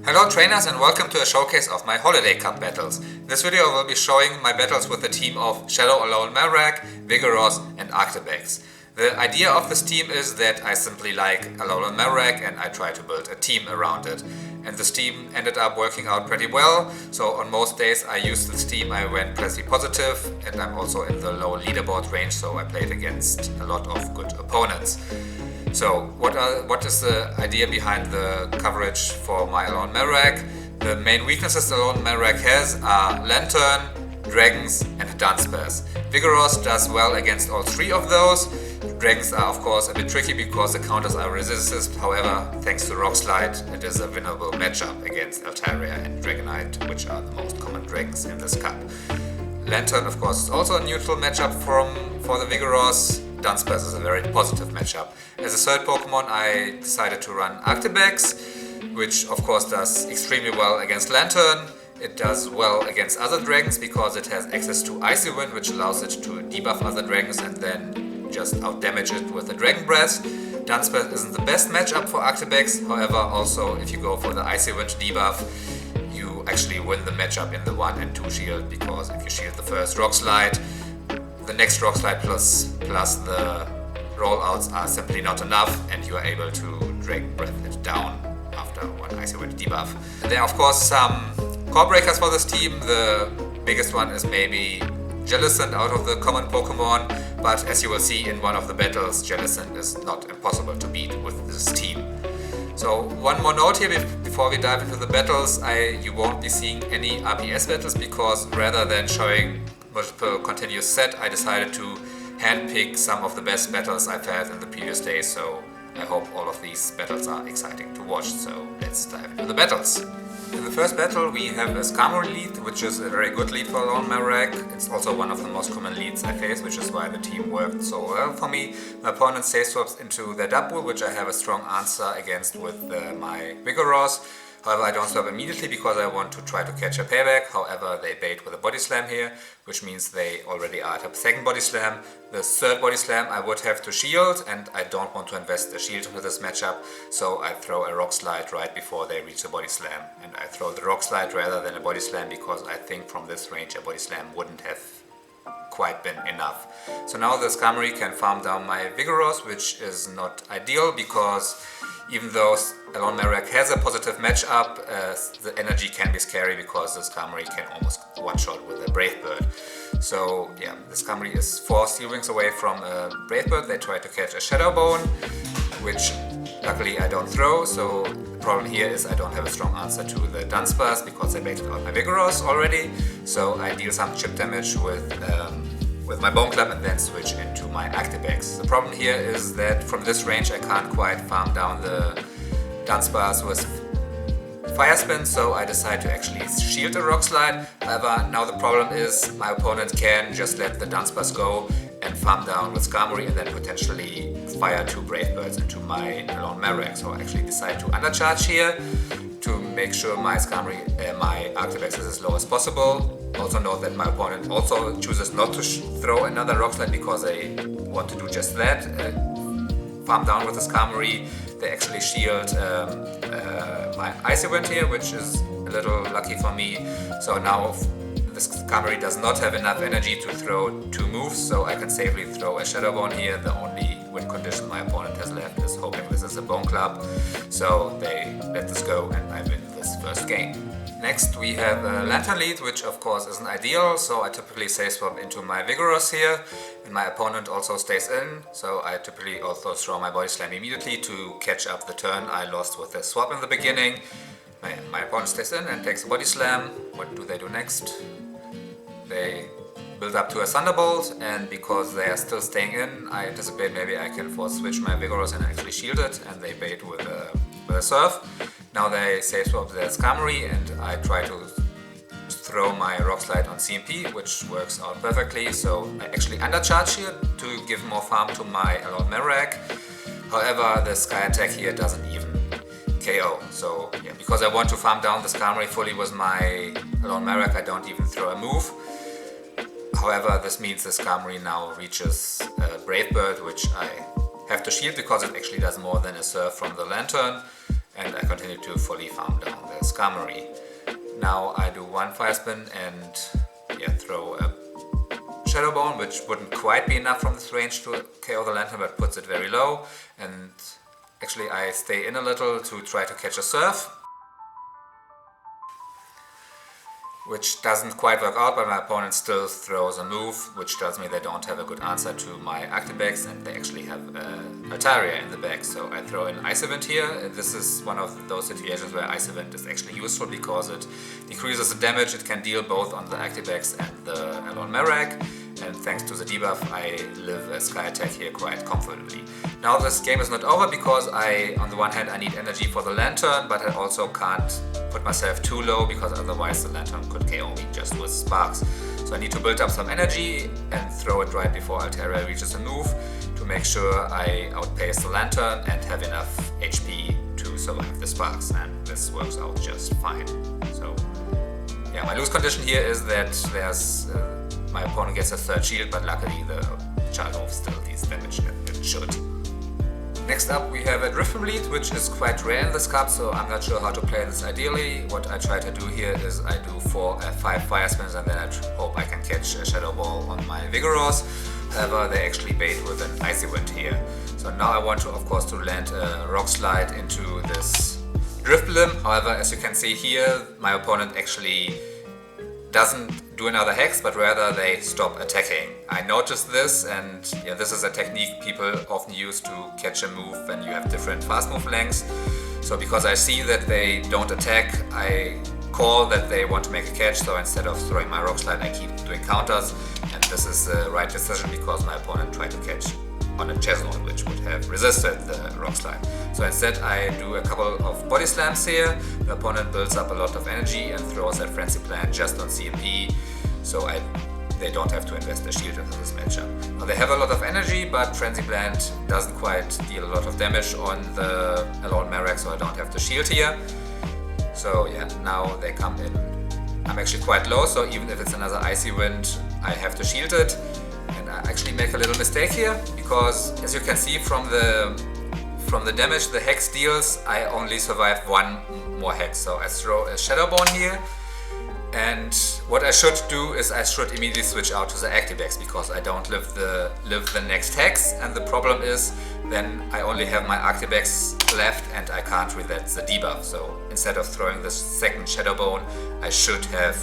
Hello trainers and welcome to a showcase of my Holiday Cup battles. In this video I will be showing my battles with the team of Shadow Alolan Marowak, Vigoroth and Arctibax. The idea of this team is that I simply like Alolan Marowak and I try to build a team around it. And this team ended up working out pretty well, so on most days I used this team, I went pretty positive, and I'm also in the low leaderboard range, so I played against a lot of good opponents. So what is the idea behind the coverage for my Alolan Marowak? The main weaknesses Alolan Marowak has are Lantern, Dragons and Dunsparce. Vigoroth does well against all three of those. Dragons are of course a bit tricky because the counters are resisted, however thanks to Rock Slide it is a winnable matchup against Altaria and Dragonite, which are the most common dragons in this cup. Lantern of course is also a neutral matchup for the Vigoroth. Dunsparce is a very positive matchup. As a third Pokemon I decided to run Arctibax, which of course does extremely well against Lantern. It does well against other dragons because it has access to Icy Wind, which allows it to debuff other dragons and then just outdamage it with the Dragon Breath. Dunsparce isn't the best matchup for Arctibax, however also if you go for the Icy Wind debuff you actually win the matchup in the 1 and 2 shield, because if you shield the first Rock Slide, the next Rock Slide plus the rollouts are simply not enough and you are able to Dragon Breath it down after one Icy Wind debuff. There are of course some core breakers for this team. The biggest one is maybe Jellicent out of the common Pokemon, but as you will see in one of the battles, Jellicent is not impossible to beat with this team. So one more note here before we dive into the battles, you won't be seeing any RPS battles because rather than showing multiple continuous set, I decided to handpick some of the best battles I've had in the previous days, so I hope all of these battles are exciting to watch, so let's dive into the battles. In the first battle we have a Skarmory lead, which is a very good lead for Alolan Marowak. It's also one of the most common leads I face, which is why the team worked so well for me. My opponent safe swaps into their double, which I have a strong answer against with my Vigoroth. However, I don't swap immediately because I want to try to catch a payback. However, they bait with a Body Slam here, which means they already are at a second Body Slam. The third Body Slam I would have to shield, and I don't want to invest a shield into this matchup, so I throw a Rock Slide right before they reach the Body Slam. And I throw the Rock Slide rather than a Body Slam because I think from this range a Body Slam wouldn't have quite been enough. So now the Skarmory can farm down my Vigoroth, which is not ideal because even though Alolan Marowak has a positive matchup, the energy can be scary because the Skarmory can almost one-shot with a Brave Bird. So yeah, the Skarmory is 4 Steel Wings away from a Brave Bird. They try to catch a Shadow Bone, which luckily I don't throw, so the problem here is I don't have a strong answer to the Dunsparce because they baited out my Vigoroth already. So I deal some chip damage with my Bone Club and then switch into my Arctibax. The problem here is that from this range I can't quite farm down the Dunsparce with Fire Spin, so I decide to actually shield a Rock Slide. However, now the problem is my opponent can just let the Dunsparce go and farm down with Skarmory and then potentially fire 2 Brave Birds into my Alolan Marowak. So I actually decide to undercharge here to make sure my my Arctibax is as low as possible. Also note that my opponent also chooses not to throw another Rock Slide because they want to do just that. Farm down with the Skarmory. They actually shield my Icy Wind here, which is a little lucky for me. So now the Skarmory does not have enough energy to throw 2 moves, so I can safely throw a Shadow Bone here. The only win condition my opponent has left is hoping this is a Bone Club. So they let this go and I win this first game. Next we have a Lantern lead, which of course isn't ideal, so I typically safe swap into my Vigoroth here, and my opponent also stays in, so I typically also throw my Body Slam immediately to catch up the turn I lost with the swap in the beginning. My opponent stays in and takes a Body Slam. What do they do next? They build up to a Thunderbolt, and because they are still staying in, I anticipate maybe I can force switch my Vigoroth and actually shield it, and they bait with a Surf. Now they safe swap their Skarmory and I try to throw my Rock Slide on CMP, which works out perfectly, so I actually undercharge here to give more farm to my Alolan Marowak. However, the Sky Attack here doesn't even KO, so yeah, because I want to farm down the Skarmory fully with my Alolan Marowak, I don't even throw a move. However, this means the Skarmory now reaches Brave Bird, which I have to shield because it actually does more than a Surf from the Lantern. and I continue to fully farm down the Skarmory. Now I do one Fire Spin and throw a Shadow Bone, which wouldn't quite be enough from this range to KO the Lantern, but puts it very low. And actually I stay in a little to try to catch a Surf, which doesn't quite work out, but my opponent still throws a move, which tells me they don't have a good answer to my Arctibax, and they actually have Altaria in the back. So I throw in Icy Wind here. This is one of those situations where Icy Wind is actually useful because it decreases the damage it can deal both on the Arctibax and the Alolan Marowak. And thanks to the debuff, I live a Sky Attack here quite comfortably. Now this game is not over because on the one hand I need energy for the Lantern, but I also can't put myself too low because otherwise the Lantern could KO me just with Sparks. So I need to build up some energy and throw it right before Altaria reaches a move to make sure I outpace the Lantern and have enough HP to survive the Sparks, and this works out just fine. So yeah, my lose condition here is that there's my opponent gets a third shield, but luckily the child move still deals damage as it should. Next up we have a Drift Lead, which is quite rare in this cup, so I'm not sure how to play this ideally. What I try to do here is I do 5 Fire Spins and then I hope I can catch a Shadow Ball on my Vigoroth. However, they actually bait with an Icy Wind here. So now I want to, of course, to land a Rock Slide into this Drift Limb. However, as you can see here, my opponent actually doesn't do another Hex, but rather they stop attacking. I noticed this, and this is a technique people often use to catch a move when you have different fast move lengths. So because I see that they don't attack, I call that they want to make a catch, so instead of throwing my Rock Slide I keep doing counters, and this is the right decision because my opponent tried to catch on a Chesnaught, which would have resisted the Rock Slide. So instead I do a couple of Body Slams here. The opponent builds up a lot of energy and throws that Frenzy Plant just on CMP, so they don't have to invest a shield into this matchup. Now they have a lot of energy, but Frenzy Plant doesn't quite deal a lot of damage on the Alolan Marowak, so I don't have to shield here. So yeah, now they come in. I'm actually quite low, so even if it's another Icy Wind, I have to shield it. And I actually make a little mistake here, because as you can see from the damage the Hex deals, I only survive one more Hex. So I throw a Shadow Bone here, and what I should do is I should immediately switch out to the Arctibax because I don't live the next Hex, and the problem is then I only have my Arctibax left and I can't reset the debuff. So instead of throwing the second Shadow Bone, I should have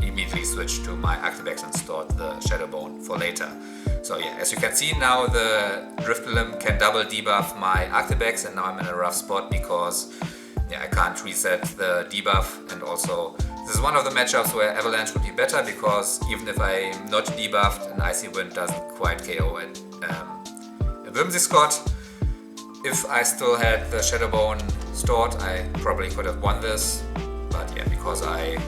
immediately switched to my Arctibax and stored the Shadow Bone for later. So yeah, as you can see now the Drift Limb can double debuff my Arctibax, and now I'm in a rough spot because I can't reset the debuff, and also this is one of the matchups where Avalanche would be better because even if I'm not debuffed, an Icy Wind doesn't quite KO a Whimsicott. If I still had the Shadow Bone stored, I probably could have won this, but yeah, because I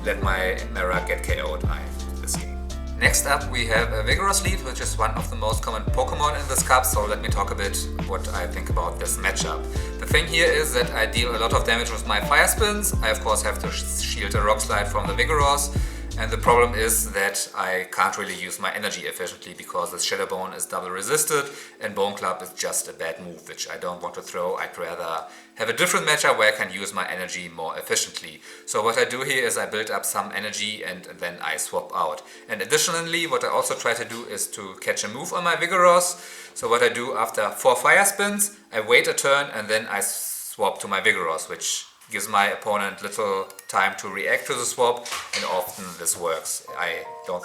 let my Marowak get KO'd, I win this game. Next up we have a Vigoroth lead, which is one of the most common Pokemon in this cup, so let me talk a bit what I think about this matchup. The thing here is that I deal a lot of damage with my Fire Spins. I of course have to shield a Rock Slide from the Vigoroth, and the problem is that I can't really use my energy efficiently because this Shadow Bone is double resisted and Bone Club is just a bad move, which I don't want to throw. I'd rather have a different matchup where I can use my energy more efficiently. So what I do here is I build up some energy and then I swap out. And additionally, what I also try to do is to catch a move on my Vigoroth. So what I do after 4 Fire Spins, I wait a turn and then I swap to my Vigoroth, which gives my opponent little time to react to the swap, and often this works. I don't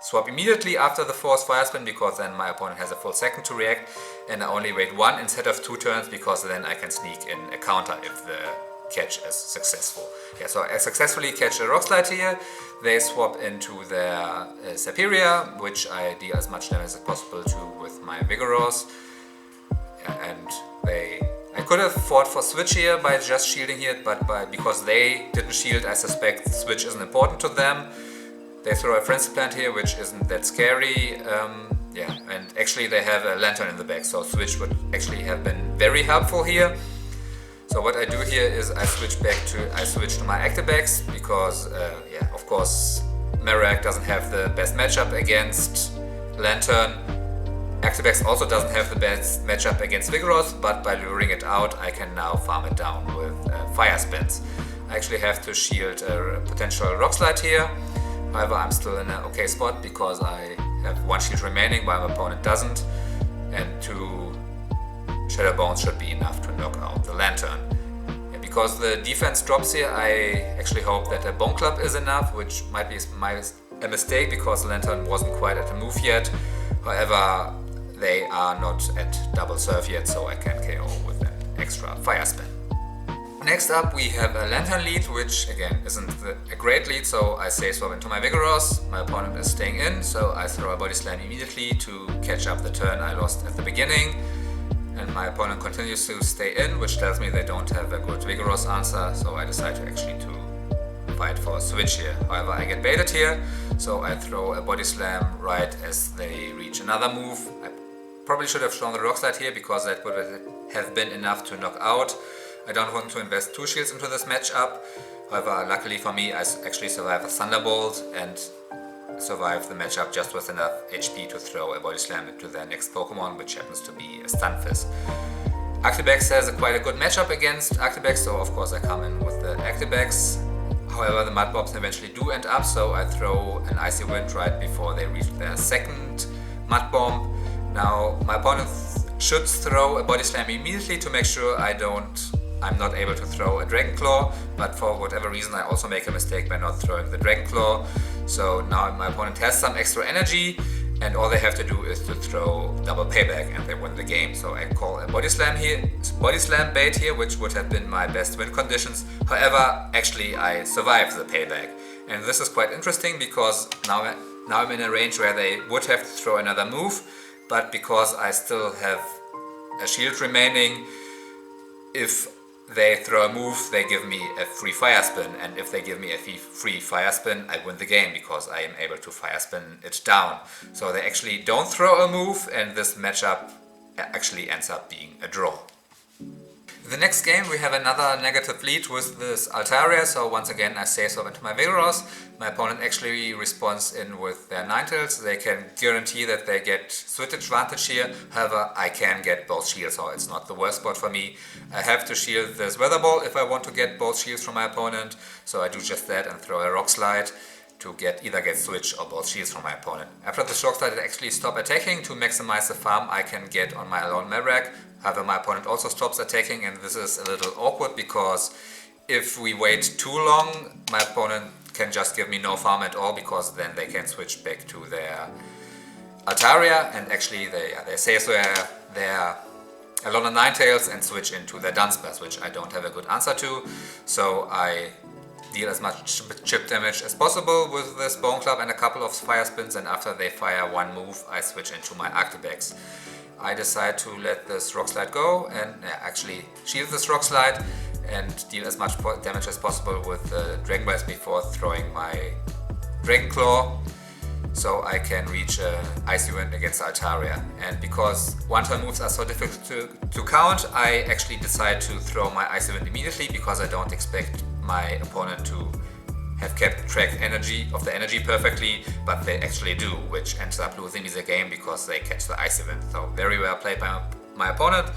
swap immediately after the 4th Fire Spin because then my opponent has a full second to react, and I only wait 1 instead of 2 turns because then I can sneak in a counter if the catch is successful. Yeah, so I successfully catch a Rock Slide here. They swap into their Serperior, which I deal as much damage as possible to with my Vigoroth, and I could have fought for Switch here by just shielding here, but because they didn't shield, I suspect Switch isn't important to them. They throw a Frenzy Plant here, which isn't that scary. And actually they have a Lantern in the back, so Switch would actually have been very helpful here. So what I do here is I switch to my Arctibax because, of course, Marowak doesn't have the best matchup against Lantern. Arctibax also doesn't have the best matchup against Vigoroth, but by luring it out I can now farm it down with Fire Spins. I actually have to shield a potential Rock Slide here, however I'm still in an okay spot because I have 1 shield remaining while my opponent doesn't, and 2 Shadow Bones should be enough to knock out the Lantern. And because the defense drops here, I actually hope that a Bone Club is enough, which might be a mistake because the Lantern wasn't quite at the move yet. However, they are not at double serve yet, so I can KO with an extra Fire Spin. Next up we have a Lantern lead, which again isn't a great lead, so I Safe Swap into my Vigoroth. My opponent is staying in, so I throw a Body Slam immediately to catch up the turn I lost at the beginning. And my opponent continues to stay in, which tells me they don't have a good Vigoroth answer, so I decide to actually fight for a switch here. However, I get baited here, so I throw a Body Slam right as they reach another move. I probably should have thrown the Rock Slide here because that would have been enough to knock out. I don't want to invest 2 shields into this matchup. However, luckily for me, I actually survive a Thunderbolt and survive the matchup just with enough HP to throw a Body Slam into their next Pokemon, which happens to be a Stunfisk. Arctibax has quite a good matchup against Arctibax, so of course I come in with the Arctibax. However, the Mud Bombs eventually do end up, so I throw an Icy Wind right before they reach their second Mud Bomb. Now, my opponent should throw a Body Slam immediately to make sure I'm not able to throw a Dragon Claw, but for whatever reason I also make a mistake by not throwing the Dragon Claw. So now my opponent has some extra energy and all they have to do is to throw double payback and they win the game. So I call a Body Slam here, Body Slam bait here, which would have been my best win conditions. However, actually I survived the payback. And this is quite interesting because now I'm in a range where they would have to throw another move, but because I still have a shield remaining, if they throw a move, they give me a free Fire Spin, and if they give me a free Fire Spin, I win the game because I am able to Fire Spin it down. So they actually don't throw a move, and this matchup actually ends up being a draw. In the next game we have another negative lead with this Altaria, so once again I Safe Swap into my Vigoroth. My opponent actually responds in with their Ninetales. They can guarantee that they get switch advantage here, however I can get both shields, so it's not the worst spot for me. I have to shield this Weather Ball if I want to get both shields from my opponent, so I do just that and throw a Rock Slide to either get switch or both shields from my opponent. After the Rock Slide I actually stop attacking to maximize the farm I can get on my Alolan Marowak. However, my opponent also stops attacking, and this is a little awkward because if we wait too long, my opponent can just give me no farm at all because then they can switch back to their Altaria and actually they save their Alolan Ninetales and switch into their Dunsparce, which I don't have a good answer to. So I deal as much chip damage as possible with this Bone Club and a couple of Fire Spins, and after they fire one move I switch into my Arctibax. I decide to let this Rock Slide go and actually shield this Rock Slide and deal as much damage as possible with the Dragon Blast before throwing my Dragon Claw, so I can reach Icy Wind against Altaria. And because one-turn moves are so difficult to count, I actually decide to throw my Icy Wind immediately because I don't expect my opponent to have kept track of the energy perfectly, but they actually do, which ends up losing me the game because they catch the Icy Wind. So very well played by my opponent.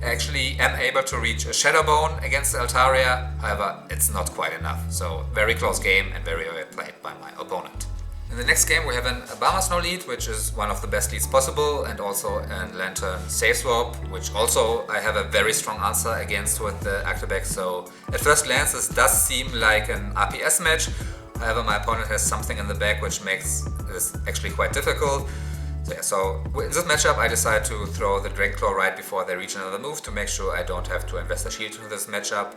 I actually am able to reach a Shadow Bone against the Altaria, however it's not quite enough. So very close game and very well played by my opponent. In the next game we have an Abomasnow lead, which is one of the best leads possible, and also a Lantern Safe Swap, which also I have a very strong answer against with the Arctibax. So at first glance this does seem like an RPS match, however my opponent has something in the back which makes this actually quite difficult. So in this matchup I decide to throw the Dragon Claw right before they reach another move to make sure I don't have to invest a shield into this matchup.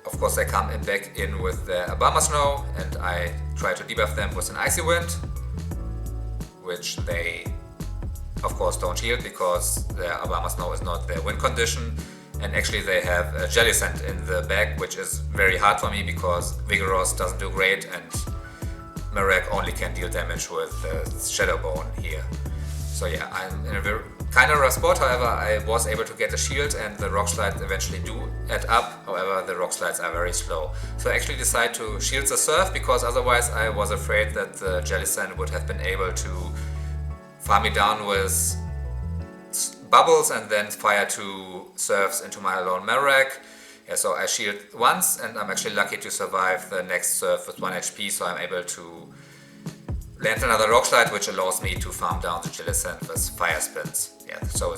Of course they come back in with the Abomasnow and I try to debuff them with an Icy Wind, which they of course don't shield because the Abomasnow is not their win condition, and actually they have a Jellicent in the back, which is very hard for me because Vigoroth doesn't do great and Marowak only can deal damage with Shadow Bone here. So yeah, I'm in a very kind of rough spot, however I was able to get a shield and the Rock Slides eventually do add up, however the Rock Slides are very slow. So I actually decide to shield the Surf because otherwise I was afraid that the Jellicent would have been able to farm me down with bubbles and then fire 2 surfs into my Alolan Marowak. Yeah, so I shield once and I'm actually lucky to survive the next surf with 1 HP, so I'm able to land another Rock Slide, which allows me to farm down the Jellicent with Fire Spins. Yeah, so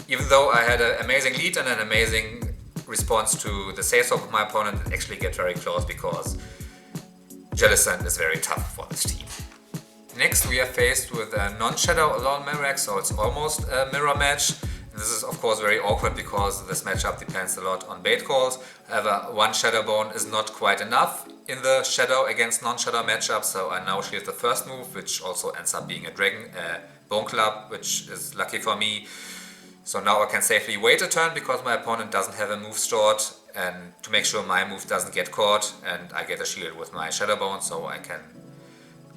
even though I had an amazing lead and an amazing response to the save swap of my opponent, it actually get very close because Jellicent is very tough for this team. Next we are faced with a non-Shadow Alolan Marowak, so it's almost a mirror match. This is of course very awkward because this matchup depends a lot on bait calls. However, 1 Shadow Bone is not quite enough in the Shadow against non-Shadow matchup, so I now shield the first move, which also ends up being a Bone Club, which is lucky for me. So now I can safely wait a turn because my opponent doesn't have a move stored, and to make sure my move doesn't get caught, and I get a shield with my Shadow Bone, so I can...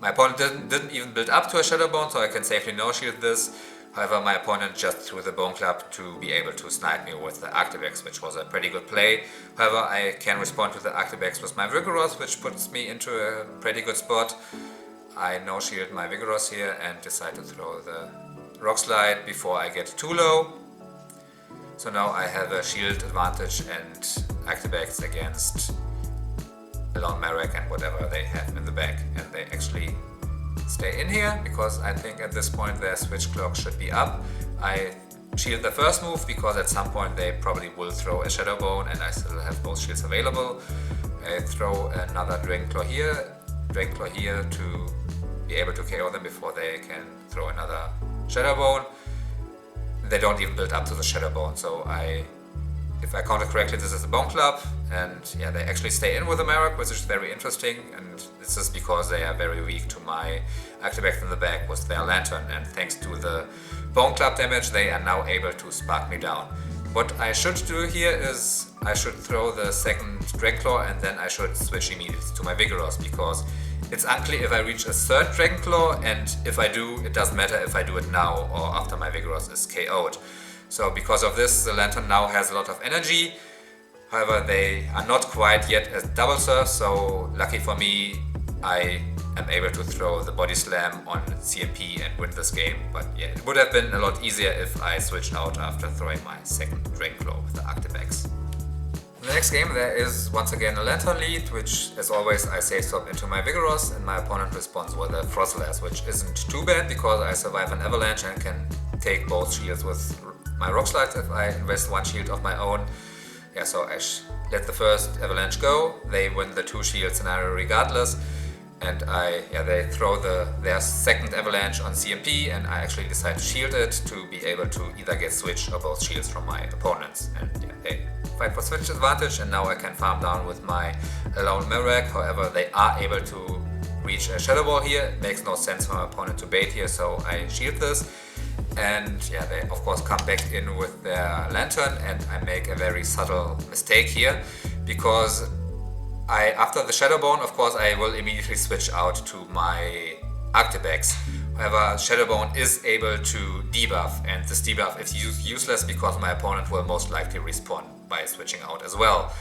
My opponent didn't even build up to a Shadow Bone, so I can safely no-shield this. However, my opponent just threw the Bone Club to be able to snipe me with the Arctibax, which was a pretty good play. However, I can respond to the Arctibax with my Vigoroth, which puts me into a pretty good spot. I no-shield my Vigoroth here and decide to throw the Rock Slide before I get too low. So now I have a shield advantage and Arctibax against Alolan Marowak and whatever they have in the back, and they actually stay in here because I think at this point their switch clock should be up. I shield the first move because at some point they probably will throw a Shadow Bone and I still have both shields available. I throw another Dragon Claw here to be able to KO them before they can throw another Shadow Bone. They don't even build up to the Shadow Bone, so if I counted correctly, this is a Bone Club, and yeah, they actually stay in with the Marowak, which is very interesting, and this is because they are very weak to my Arctibax in the back with their Lantern, and thanks to the Bone Club damage, they are now able to spark me down. What I should do here is I should throw the second Dragon Claw and then I should switch immediately to my Vigoroth, because it's unclear if I reach a third Dragon Claw, and if I do, it doesn't matter if I do it now or after my Vigoroth is KO'd. So because of this, the Lantern now has a lot of energy. However, they are not quite yet as double surf, so lucky for me, I am able to throw the Body Slam on CMP and win this game. But yeah, it would have been a lot easier if I switched out after throwing my second Dragon Claw with the Arctibax. In the next game there is once again a Lantern lead, which as always I save swap into my Vigoroth and my opponent responds with a Frostlass, which isn't too bad because I survive an Avalanche and can take both shields with my Rock Slides if I invest 1 shield of my own. Yeah, so I let the first Avalanche go, they win the 2 shield scenario regardless, and they throw their second Avalanche on CMP, and I actually decide to shield it to be able to either get switch or both shields from my opponents, and yeah, they fight for switch advantage, and now I can farm down with my Alolan Marowak. However, they are able to reach a Shadow Ball here. It makes no sense for my opponent to bait here, so I shield this. And yeah, they of course come back in with their Lantern, and I make a very subtle mistake here because after the Shadow Bone, of course, I will immediately switch out to my Arctibax. However, Shadow Bone is able to debuff, and this debuff is useless because my opponent will most likely respawn by switching out as well.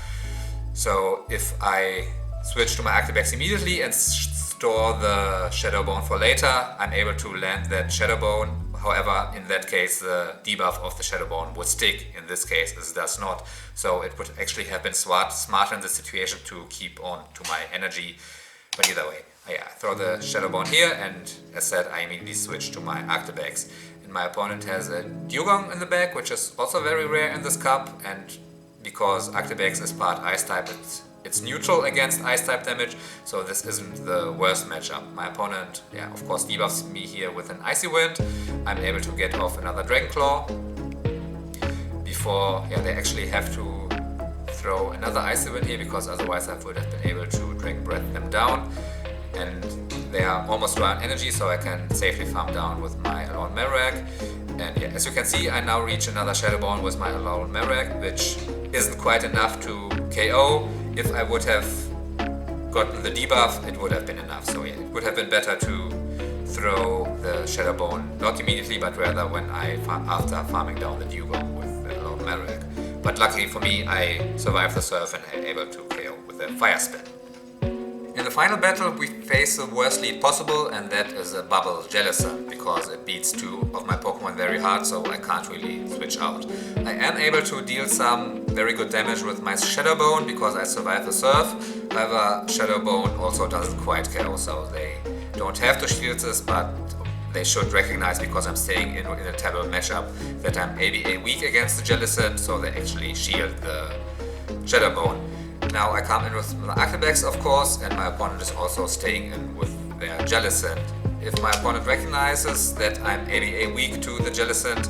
So if I switch to my Arctibax immediately and store the Shadow Bone for later, I'm able to land that Shadow Bone. However, in that case, the debuff of the Shadow Bone would stick. In this case, it does not. So it would actually have been smart in this situation to keep on to my energy. But either way, I throw the Shadow Bone here, and as said, I immediately switch to my Arctibax. And my opponent has a Dugong in the back, which is also very rare in this cup. And because Arctibax is part Ice type, it's neutral against Ice type damage, so this isn't the worst matchup. My opponent, of course, debuffs me here with an Icy Wind. I'm able to get off another Dragon Claw before they actually have to throw another Icy Wind here, because otherwise I would have been able to Dragon Breath them down. And they are almost low on energy, so I can safely farm down with my Alolan Marowak. And as you can see, I now reach another Shadow Bone with my Alolan Marowak, which isn't quite enough to KO. If I would have gotten the debuff, it would have been enough. So it would have been better to throw the Shadow Bone, not immediately, but rather after farming down the Dugong with the Alolan Marowak. But luckily for me, I survived the surf and am able to KO with a Fire Spin. In the final battle we face the worst lead possible, and that is a Bubble Jellicent, because it beats 2 of my Pokemon very hard, so I can't really switch out. I am able to deal some very good damage with my Shadow Bone because I survive the surf. However, Shadow Bone also doesn't quite KO, so they don't have to shield this, but they should recognize, because I'm staying in a terrible matchup, that I'm ABA weak against the Jellicent, so they actually shield the Shadow Bone. Now I come in with the Arctibax, of course, and my opponent is also staying in with their Jellicent. If my opponent recognizes that I'm ABA weak to the Jellicent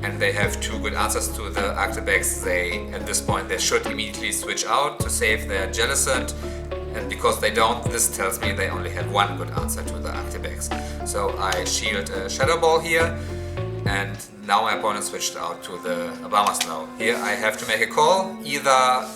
and they have 2 good answers to the Arctibax, at this point they should immediately switch out to save their Jellicent. And because they don't, this tells me they only have 1 good answer to the Arctibax. So I shield a Shadow Ball here, and now my opponent switched out to the Abomasnow. Here I have to make a call. Either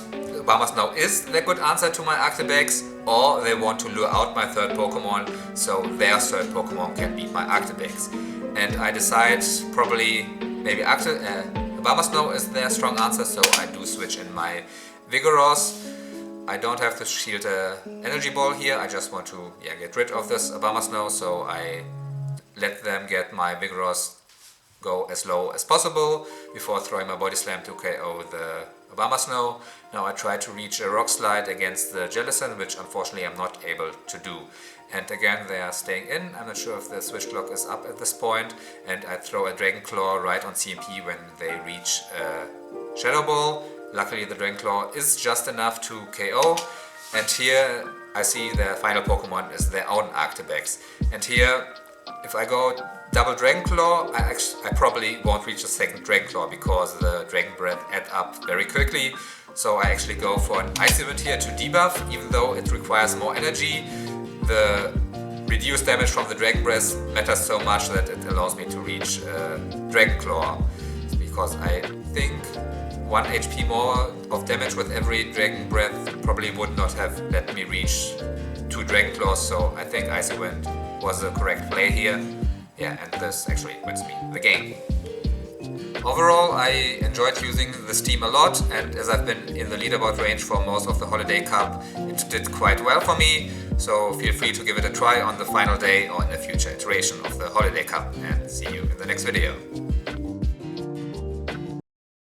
Abomasnow is the good answer to my Arctibax, or they want to lure out my 3rd Pokemon so their 3rd Pokemon can beat my Arctibax. And I decide probably maybe Abomasnow is their strong answer, so I do switch in my Vigoroth. I don't have to shield an Energy Ball here, I just want to get rid of this Abomasnow, so I let them get my Vigoroth go as low as possible before throwing my Body Slam to KO the Abomasnow. Now I try to reach a Rock Slide against the Jellicent, which unfortunately I'm not able to do. And again they are staying in. I'm not sure if the switch clock is up at this point, and I throw a Dragon Claw right on CMP when they reach a Shadow Ball. Luckily the Dragon Claw is just enough to KO, and here I see their final Pokemon is their own Arctibax. And here, if I go double Dragon Claw, I probably won't reach a 2nd Dragon Claw because the Dragon Breath adds up very quickly. So I actually go for an Icy Wind here to debuff, even though it requires more energy. The reduced damage from the Dragon Breath matters so much that it allows me to reach Dragon Claw, because I think 1 HP more of damage with every Dragon Breath probably would not have let me reach 2 Dragon Claws, so I think Icy Wind was the correct play here. Yeah, and this actually wins me the game. Overall, I enjoyed using this team a lot, and as I've been in the leaderboard range for most of the Holiday Cup, it did quite well for me, so feel free to give it a try on the final day or in a future iteration of the Holiday Cup, and see you in the next video.